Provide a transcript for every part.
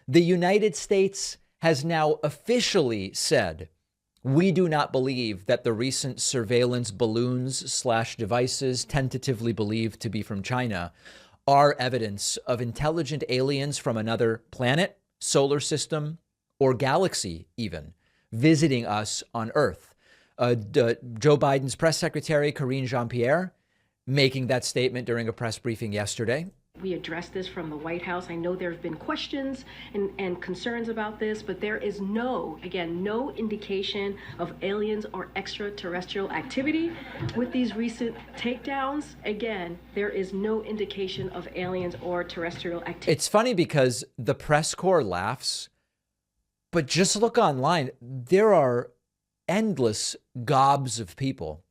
The United States has now officially said, we do not believe that the recent surveillance balloons slash devices tentatively believed to be from China are evidence of intelligent aliens from another planet, solar system, or galaxy even, visiting us on Earth. Joe Biden's press secretary, Karine Jean-Pierre, making that statement during a press briefing yesterday. We addressed this from the White House. I know there have been questions and concerns about this, but there is no indication of aliens or extraterrestrial activity with these recent takedowns. Again, there is no indication of aliens or terrestrial activity. It's funny because the press corps laughs, but just look online. There are endless gobs of people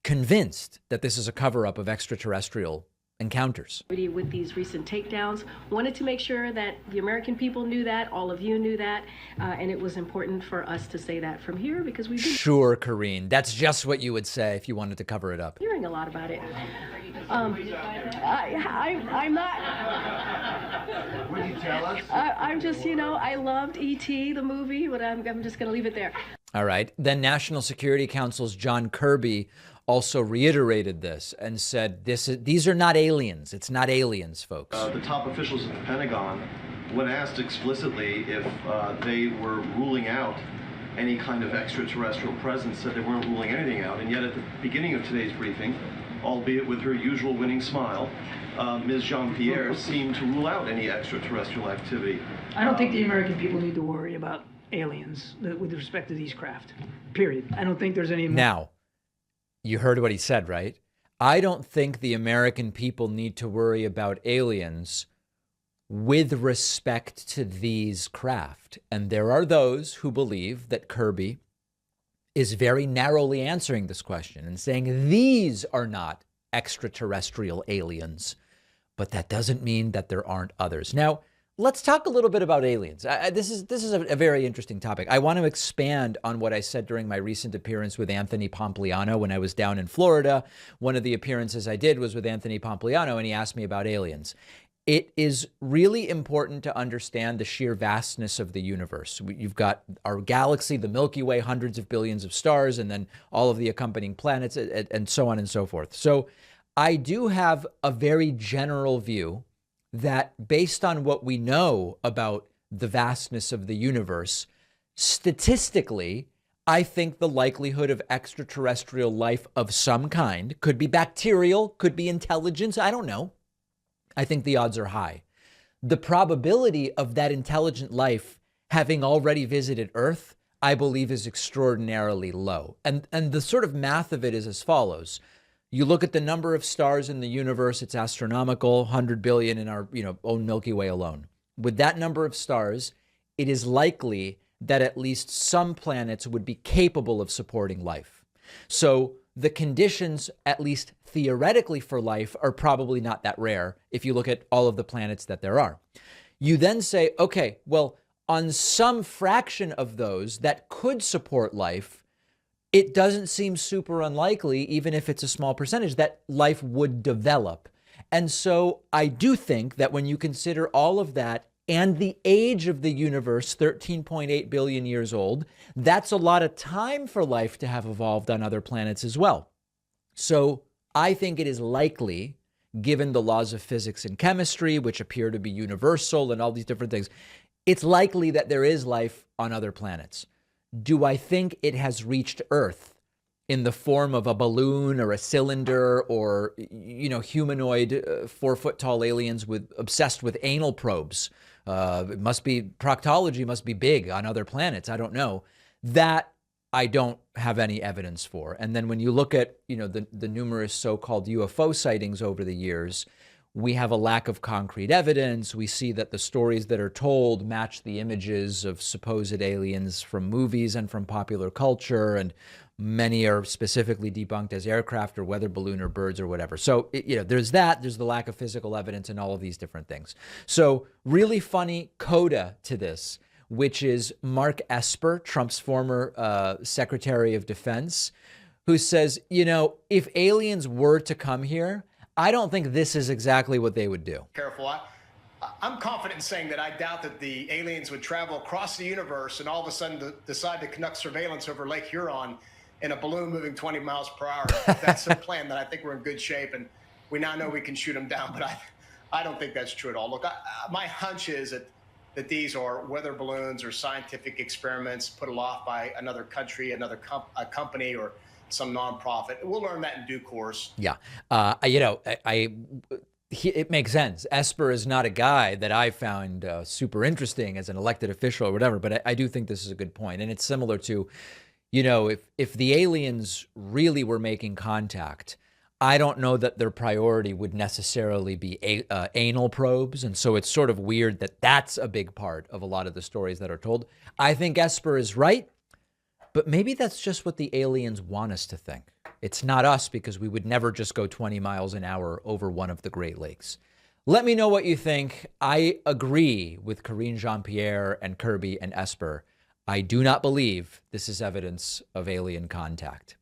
convinced that this is a cover-up of extraterrestrial encounters. With these recent takedowns, wanted to make sure that the American people knew that, all of you knew that, and it was important for us to say that from here because we've been Sure, Karine, that's just what you would say if you wanted to cover it up. Hearing a lot about it. I'm not. Would you tell us? I'm just, I loved E.T., the movie, but I'm just going to leave it there. All right. Then National Security Council's John Kirby also reiterated this and said, these are not aliens. It's not aliens, folks. The top officials at the Pentagon, when asked explicitly if they were ruling out any kind of extraterrestrial presence, said they weren't ruling anything out. And yet at the beginning of today's briefing, albeit with her usual winning smile, Ms. Jean-Pierre seemed to rule out any extraterrestrial activity. I don't think the American people need to worry about aliens with respect to these craft, period. I don't think there's any... Now, you heard what he said, right? I don't think the American people need to worry about aliens with respect to these craft. And there are those who believe that Kirby is very narrowly answering this question and saying these are not extraterrestrial aliens. But that doesn't mean that there aren't others. Now, let's talk a little bit about aliens. This is a very interesting topic. I want to expand on what I said during my recent appearance with Anthony Pompliano when I was down in Florida. One of the appearances I did was with Anthony Pompliano, and he asked me about aliens. It is really important to understand the sheer vastness of the universe. You've got our galaxy, the Milky Way, hundreds of billions of stars, and then all of the accompanying planets, and so on and so forth. So I do have a very general view that based on what we know about the vastness of the universe, statistically, I think the likelihood of extraterrestrial life of some kind, could be bacterial, could be intelligence, I don't know. I think the odds are high. The probability of that intelligent life having already visited Earth, I believe, is extraordinarily low. And the sort of math of it is as follows. You look at the number of stars in the universe, it's astronomical, 100 billion in our own Milky Way alone. With that number of stars, it is likely that at least some planets would be capable of supporting life. So the conditions, at least theoretically for life, are probably not that rare if you look at all of the planets that there are. You then say, okay, well, on some fraction of those that could support life, it doesn't seem super unlikely, even if it's a small percentage, that life would develop. And so I do think that when you consider all of that and the age of the universe, 13.8 billion years old, that's a lot of time for life to have evolved on other planets as well. So I think it is likely, given the laws of physics and chemistry, which appear to be universal and all these different things, it's likely that there is life on other planets. Do I think it has reached Earth in the form of a balloon or a cylinder or, humanoid 4-foot tall aliens obsessed with anal probes? It must be, proctology must be big on other planets. I don't know. That I don't have any evidence for. And then when you look at, the numerous so-called UFO sightings over the years, we have a lack of concrete evidence. We see that the stories that are told match the images of supposed aliens from movies and from popular culture, and many are specifically debunked as aircraft or weather balloon or birds or whatever. So, there's that. There's the lack of physical evidence and all of these different things. So really funny coda to this, which is Mark Esper, Trump's former Secretary of Defense, who says, if aliens were to come here, I don't think this is exactly what they would do. Careful. I'm confident in saying that I doubt that the aliens would travel across the universe and all of a sudden decide to conduct surveillance over Lake Huron in a balloon moving 20 miles per hour. If that's their plan, then I think we're in good shape, and we now know we can shoot them down. But I don't think that's true at all. Look, my hunch is that these are weather balloons or scientific experiments put aloft by another country, another company, or some nonprofit. We'll learn that in due course. Yeah. It makes sense. Esper is not a guy that I found super interesting as an elected official or whatever, but I do think this is a good point. And it's similar to, if the aliens really were making contact, I don't know that their priority would necessarily be anal probes. And so it's sort of weird that that's a big part of a lot of the stories that are told. I think Esper is right, but maybe that's just what the aliens want us to think. It's not us, because we would never just go 20 miles an hour over one of the Great Lakes. Let me know what you think. I agree with Karine Jean-Pierre and Kirby and Esper. I do not believe this is evidence of alien contact.